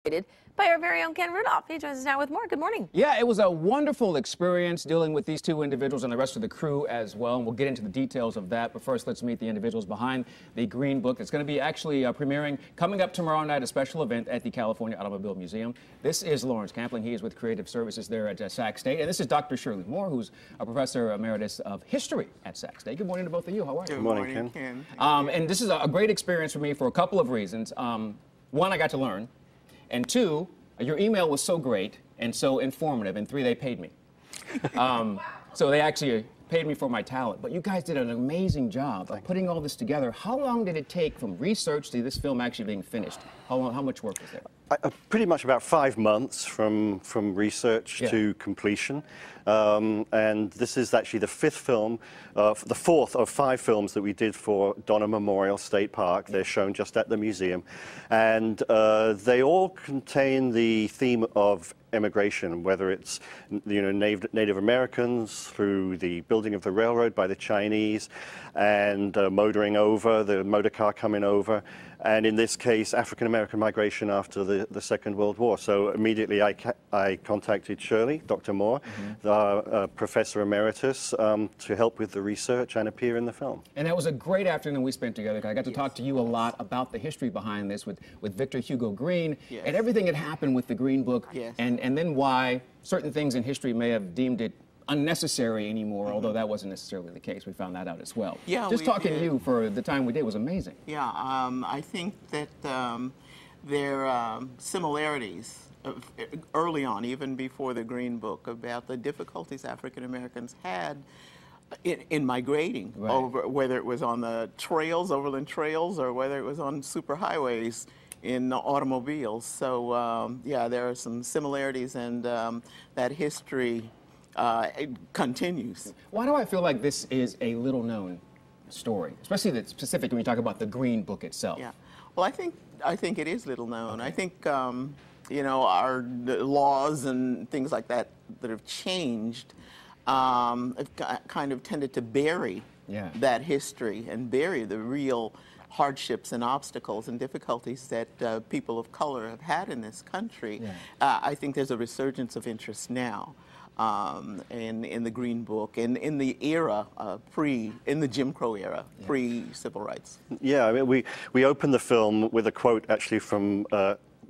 By our very own Ken Rudolph. He joins us now with more. Good morning. Yeah, it was a wonderful experience dealing with these two individuals and the rest of the crew as well. And we'll get into the details of that. But first, let's meet the individuals behind the Green Book. It's going to be actually premiering coming up tomorrow night, a special event at the California Automobile Museum. This is Laurence Campling. He is with Creative Services there at Sac State. And this is Dr. Shirley Moore, who's a professor emeritus of history at Sac State. Good morning to both of you. How are you? Good morning, Ken. And this is a great experience for me for a couple of reasons. One, I got to learn. And two, your email was so great and so informative, and three, they paid me. So they actually paid me for my talent. But you guys did an amazing job of putting all this together. How long did it take from research to this film actually being finished? How much work was there? Pretty much about 5 months from research to completion. And this is actually the fifth film, the fourth of 5 films that we did for Donner Memorial State Park. They're shown just at the museum. And they all contain the theme of immigration, whether it's Native Americans through the building of the railroad by the Chinese and motoring over, the motor car coming over, and in this case African-American migration after the Second World War. So immediately I contacted Shirley, Dr. Moore, the professor emeritus, to help with the research and appear in the film. And that was a great afternoon we spent together. I got to talk to you a lot about the history behind this with Victor Hugo Green and everything that happened with the Green Book, and then why certain things in history may have deemed it unnecessary anymore, although that wasn't necessarily the case. We found that out as well. Yeah, just talking to you for the time we did was amazing. Yeah, I think that there are similarities early on, even before the Green Book, about the difficulties African Americans had in migrating over, whether it was on the trails, overland trails, or whether it was on superhighways in automobiles. So yeah, there are some similarities, and that history it continues. Why do I feel like this is a little-known story, especially the specific when you talk about the Green Book itself? Yeah, well, I think it is little known. I think you know, our laws and things like that have changed, have kind of tended to bury that history and bury the real hardships and obstacles and difficulties that people of color have had in this country. I think there's a resurgence of interest now in the Green Book and in the era in the Jim Crow era, pre-civil rights. Yeah, I mean, we opened the film with a quote actually from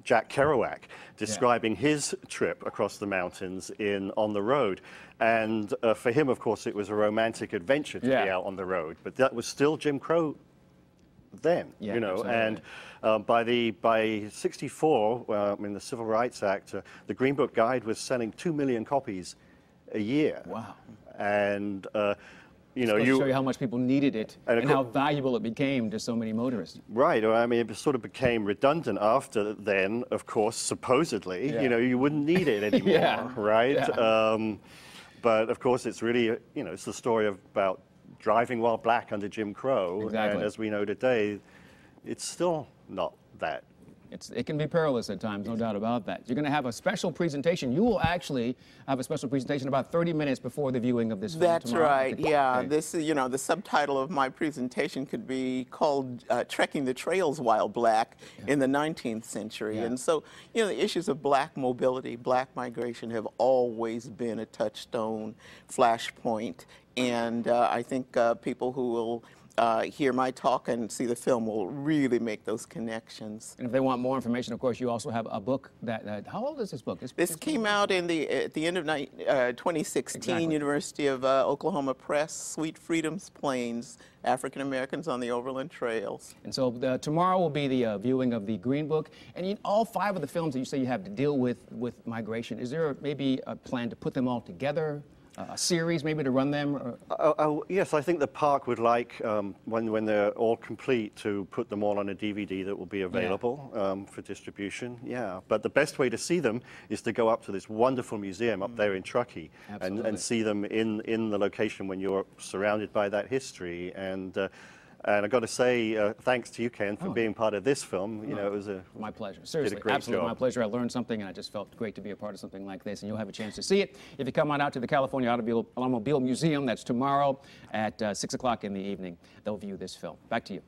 Jack Kerouac describing his trip across the mountains on the road. And for him, of course, it was a romantic adventure to be out on the road, but that was still Jim Crow then, you know, absolutely. And by '64, in the Civil Rights Act, the Green Book Guide was selling 2 million copies a year. Wow. And you know, to show you how much people needed it and how valuable it became to so many motorists. Right. I mean, it sort of became redundant after then, of course, supposedly. You know, you wouldn't need it anymore, right? But of course, it's really, you know, it's the story about driving while black under Jim Crow. And as we know today, it's still not that. It can be perilous at times, no doubt about that. You're going to have a special presentation. You will actually have a special presentation about 30 minutes before the viewing of this film That's tomorrow. right, yeah. This, you know, the subtitle of my presentation could be called Trekking the Trails While Black in the 19th Century. And so, you know, the issues of black mobility, black migration have always been a touchstone, flashpoint. And I think people who will hear my talk and see the film will really make those connections. And if they want more information, of course, you also have a book that, how old is this book? This came out at the end of 2016, University of Oklahoma Press, Sweet Freedom's Plains, African Americans on the Overland Trails. And so tomorrow will be the viewing of the Green Book. And all 5 of the films that you say you have to deal with migration, is there maybe a plan to put them all together? A series, maybe, to run them? Yes, I think the park would like, when they're all complete, to put them all on a DVD that will be available for distribution. Yeah, but the best way to see them is to go up to this wonderful museum up there in Truckee and see them in the location when you're surrounded by that history. And I've got to say, thanks to you, Ken, for being part of this film. You know, it was my pleasure. Seriously, absolutely my pleasure. I learned something, and I just felt great to be a part of something like this. And you'll have a chance to see it if you come on out to the California Automobile Museum. That's tomorrow at 6 o'clock in the evening. They'll view this film. Back to you.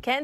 Ken.